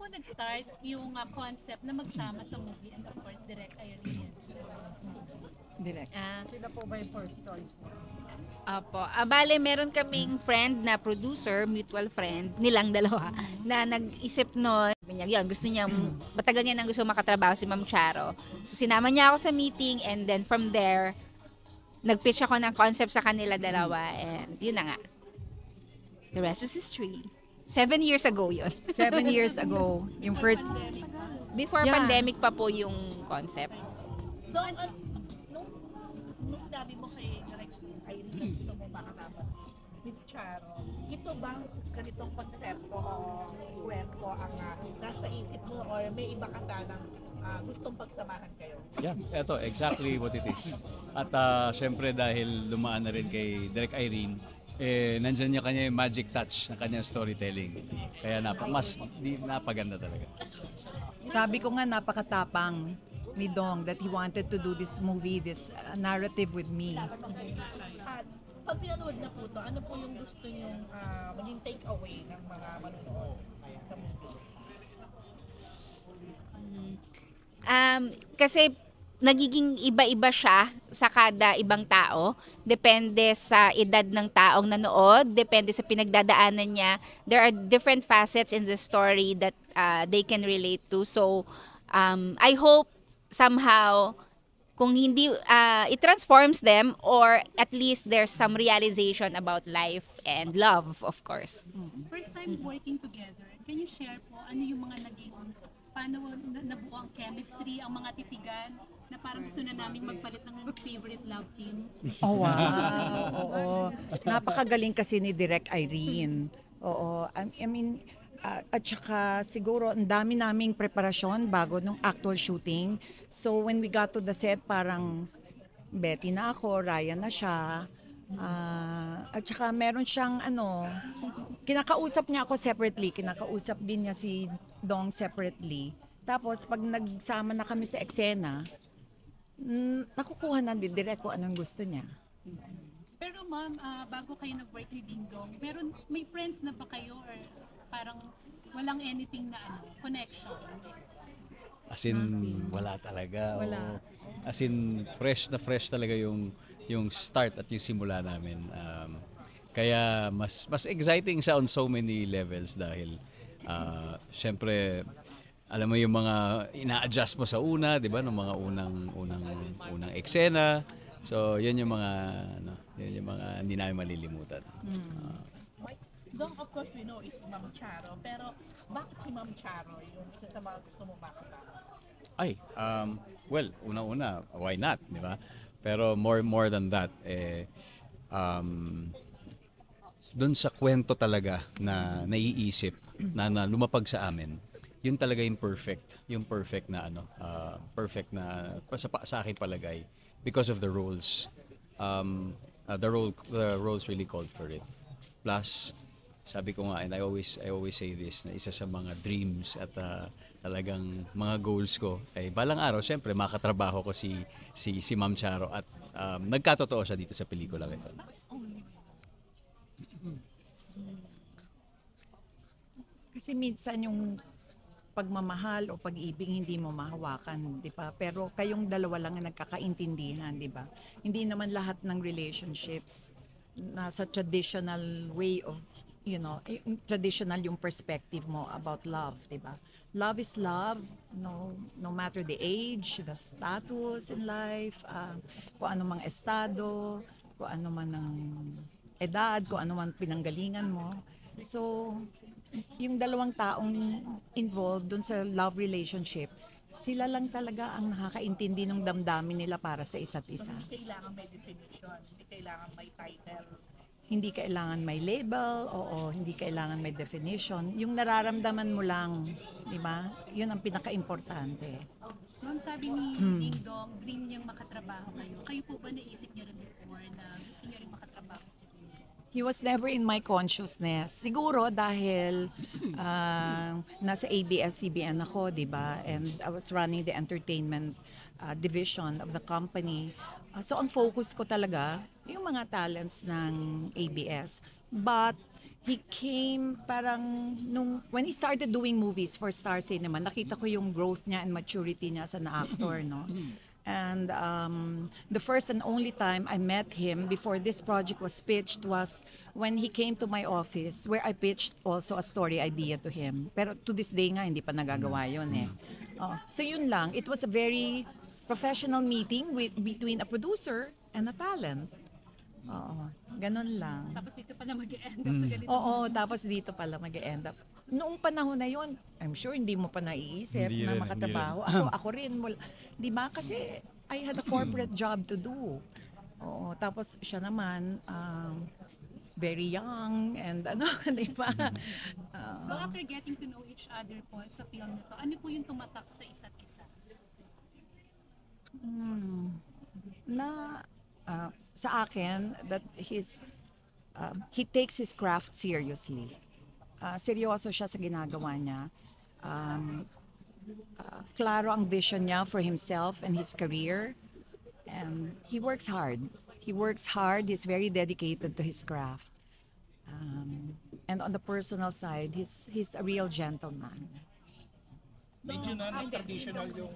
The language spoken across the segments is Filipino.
po nag-start yung concept na magsama sa movie and of course, Direct Irene? Direct. Sila po ba yung first choice? Apo. Bale, meron kaming friend na producer, mutual friend, nilang dalawa, na nag-isip nun. Sabi niya, yun, gusto niya, matagal niya nang gusto makatrabaho si Ma'am Charo. So, sinama niya ako sa meeting and then from there, nag-pitch ako ng concept sa kanila dalawa and yun na nga. The rest is history. 7 years ago yun. 7 years ago, yung first, Before Yeah. pandemic pa po yung concept. So, nung sinabi mo kay Direk Irene na gusto mo makalaban with Charo, ito bang ganitong konsepto o kwento ang nasa isip mo o may iba ka sanang gustong pagsamahan kayo? Yeah, eto, exactly what it is. At syempre dahil lumaan na rin kay Direk Irene, nandyan niya kanya yung magic touch ng kanyang storytelling. Kaya napaganda talaga. sabi ko nga napakatapang ni Dong that he wanted to do this movie, this narrative with me. At pag pinanood na po ito, ano po yung gusto nyong maging take-away ng mga manonood sa movie? Kasi nagiging iba-iba siya sa kada ibang tao. Depende sa edad ng taong nanood, depende sa pinagdadaanan niya. There are different facets in the story that they can relate to. So, I hope somehow kung hindi it transforms them or at least there's some realization about life and love, of course. First time working together, can you share po ano yung mga naging, paano nabuo ang chemistry, ang mga titigan, na parang gusto na naming magpalit ng favorite love team? Oh, wow. Oo. Napakagaling kasi ni Direk Irene. Oo. I mean, at saka siguro ang dami naming preparasyon bago nung actual shooting. So when we got to the set, parang Betty na ako, Ryan na siya. At saka meron siyang kinakausap niya ako separately, kinakausap din niya si Dong separately. Tapos pag nagsama na kami sa eksena, nakukuha na din direct kung anong gusto niya. Pero ma'am, bago kayo nag-work ni Ding Dong, may friends na ba kayo or parang walang anything na connection? As in, wala talaga. Wala. Oo. As in, fresh na fresh talaga yung start at yung simula namin. Kaya mas exciting siya on so many levels dahil syempre alam mo yung mga ina-adjust mo sa una, 'di ba, ng mga unang eksena. So, 'yun yung mga hindi namin malilimutan. Dong, of course, we know is Ma'am Charo, pero bakit si Ma'am Charo yung isa sa mga gusto mo makasama? Ay, well, una-una, why not, 'di ba? Pero more than that, doon sa kwento talaga na naiisip na lumapag sa amin, yun talaga yung perfect na perfect na sa akin palagay because of the roles. The roles really called for it. Plus, sabi ko nga, and I always say this, na isa sa mga dreams at talagang mga goals ko ay balang araw syempre makatrabaho ko si Ma'am Charo at nagkatotoo siya dito sa pelikulang ito. Kasi minsan yung pagmamahal o pag-ibig hindi mo mahawakan, di ba? Pero kayong dalawa lang ang nagkakaintindihan, di ba? Hindi naman lahat ng relationships nasa traditional way of, traditional yung perspective mo about love, di ba? Love is love, no matter the age, the status in life, kung ano mang estado, kung ano man ang edad, kung ano man pinanggalingan mo. So, yung dalawang taong involved dun sa love relationship, sila lang talaga ang nakakaintindi ng damdamin nila para sa isa't isa. Hindi kailangan may definition, hindi kailangan may title. Hindi kailangan may label, hindi kailangan may definition. Yung nararamdaman mo lang, di ba? Yun ang pinaka-importante. Ma'am, sabi ni Ding Dong, dream niyang makatrabaho kayo. Kayo po ba naisip niyo rin before na gusto niyo rin makatrabaho? He was never in my consciousness. Siguro dahil nasa ABS-CBN ako, di ba? And I was running the entertainment division of the company. So ang focus ko talaga, yung mga talents ng ABS. But he came parang when he started doing movies for Star Cinema, nakita ko yung growth niya and maturity niya as an actor, no? And the first and only time I met him before this project was pitched was when he came to my office where I pitched also a story idea to him. Pero to this day nga, hindi pa nagagawa yun eh. So yun lang, it was a very professional meeting between a producer and a talent. Oo, ganun lang. Tapos dito pala mag-end up sa ganito. Oo, tapos dito pala mag-end up. Noong panahon na yon, I'm sure hindi mo pa naiisip Hindi na rin, makatrabaho. Ako rin. Di ba? Kasi I had a corporate job to do. Oo, tapos siya naman, very young and ano, di ba? So after getting to know each other po sa film na to, ano po yung tumatak sa isa't isa? Sa akin, that he takes his craft seriously. Seryoso siya sa ginagawa niya. Klaro ang vision niya for himself and his career. And he works hard. He's very dedicated to his craft. And on the personal side, he's a real gentleman. Medyo na traditional yung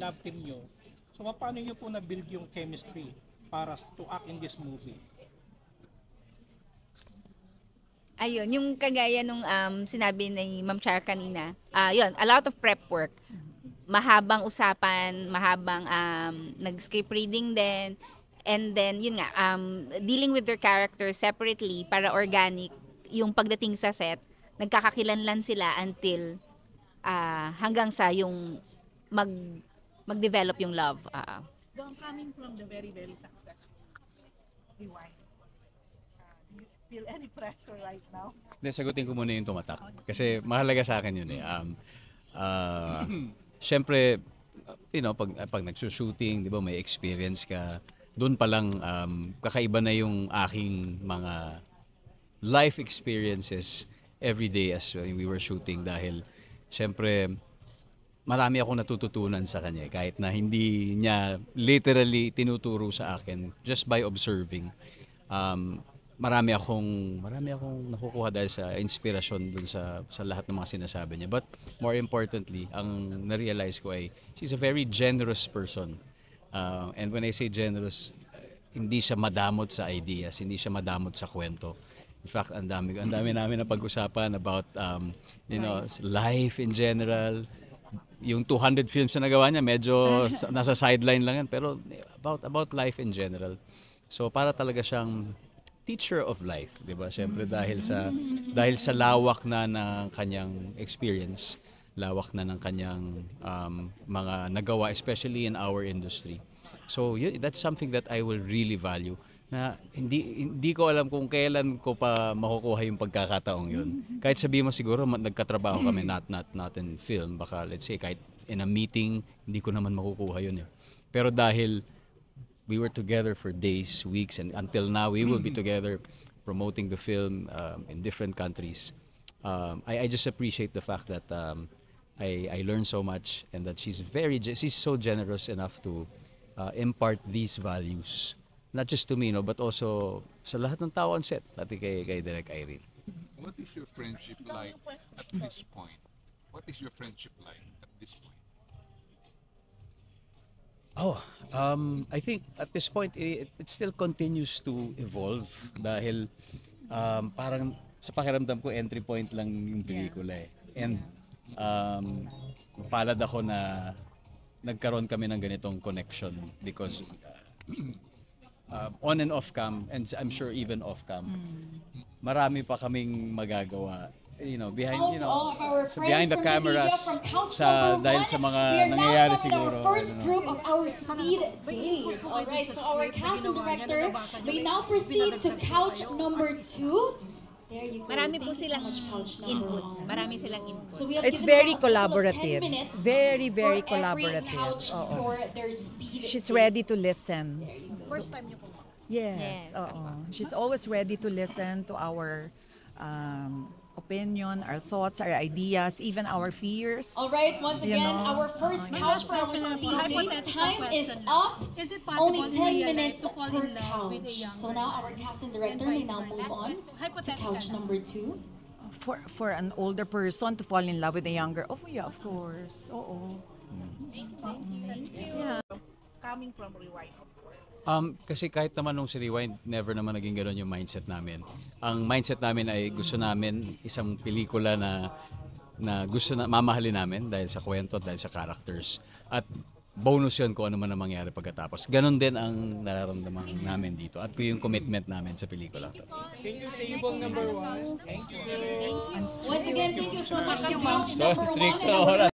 love team nyo. So paano nyo po na-build yung chemistry para to act in this movie? Ayun, yung kagaya nung sinabi ni Ma'am Char kanina, yun, a lot of prep work. Mahabang usapan, mahabang nag-script reading din. And then, yun nga, dealing with their characters separately para organic. Yung pagdating sa set, nagkakakilanlan sila until hanggang sa yung mag-develop yung love. Coming from the very, very successful rewind, do you feel any pressure right now? Hindi, sagutin ko muna yung tumatak. Kasi mahalaga sa akin yun eh. Siyempre, pag nagsushooting, di ba, may experience ka. Doon pa lang, kakaiba na yung aking mga life experiences every day as we were shooting. Dahil, siyempre, marami akong natututunan sa kanya kahit na hindi niya literally tinuturo sa akin just by observing. Marami akong nakukuha dahil sa inspirasyon dun sa lahat ng mga sinasabi niya. But more importantly, ang na-realize ko ay she's a very generous person. And when I say generous, hindi siya madamot sa ideas, hindi siya madamot sa kwento. In fact, ang dami namin na pag-usapan about life in general. Yung 200 films na nagawa niya, medyo nasa sideline lang yan. Pero about life in general. So para talaga siyang teacher of life, di ba? Siyempre dahil sa lawak na ng kanyang experience, lawak na ng kanyang mga nagawa, especially in our industry. So that's something that I will really value. Na hindi ko alam kung kailan ko pa makukuha yung pagkakataong yun. Kahit sabihin mo siguro nagkatrabaho kami not in film, baka let's say kahit in a meeting, hindi ko naman makukuha yun. Pero dahil we were together for days, weeks, and until now we will be together promoting the film in different countries. I just appreciate the fact that I learned so much and that she's so generous enough to impart these values. Not just to me, but also sa lahat ng tao on set, pati kay Direk Irene. What is your friendship like at this point? What is your friendship like at this point? I think at this point, it still continues to evolve dahil parang sa pakiramdam ko, entry point lang yung pelikula eh. And palad ako na nagkaroon kami ng ganitong connection because on and off cam, and I'm sure even off cam, marami pa kaming magagawa. Behind behind the cameras dahil sa mga nangyayari siguro. First group of our speed date. All right, so our cast and director may now proceed to couch number 2. There you go. Marami po Thank you so silang much, couch number input. 1. Marami silang input. So we have It's given very them a total of 10 collaborative. minutes Very, very for every collaborative. couch Oo. for their speed She's date. ready to listen. First time niyo po. Yes. Yes. Oo. She's always ready to listen to our opinion, our thoughts, our ideas, even our fears. All right, once You again, know? our first My couch last for our question, speed hypothetical date time is question. up. Is it possible Only in 10 real life minutes to fall per in love with a couch. younger So now our casting director may now move on to Hypothetical. couch number 2. For an older person to fall in love with a younger, oh yeah, of course. Oo. Coming from Rewind, of course. Kasi kahit naman nung si Rewind, never naman naging gano'n yung mindset namin. Ang mindset namin ay gusto namin isang pelikula na gusto na mamahalin namin dahil sa kwento, dahil sa characters. At bonus yun kung ano man ang mangyari pagkatapos. Ganon din ang nararamdaman namin dito at yung commitment namin sa pelikula. Once again, thank you so much to couch number 1.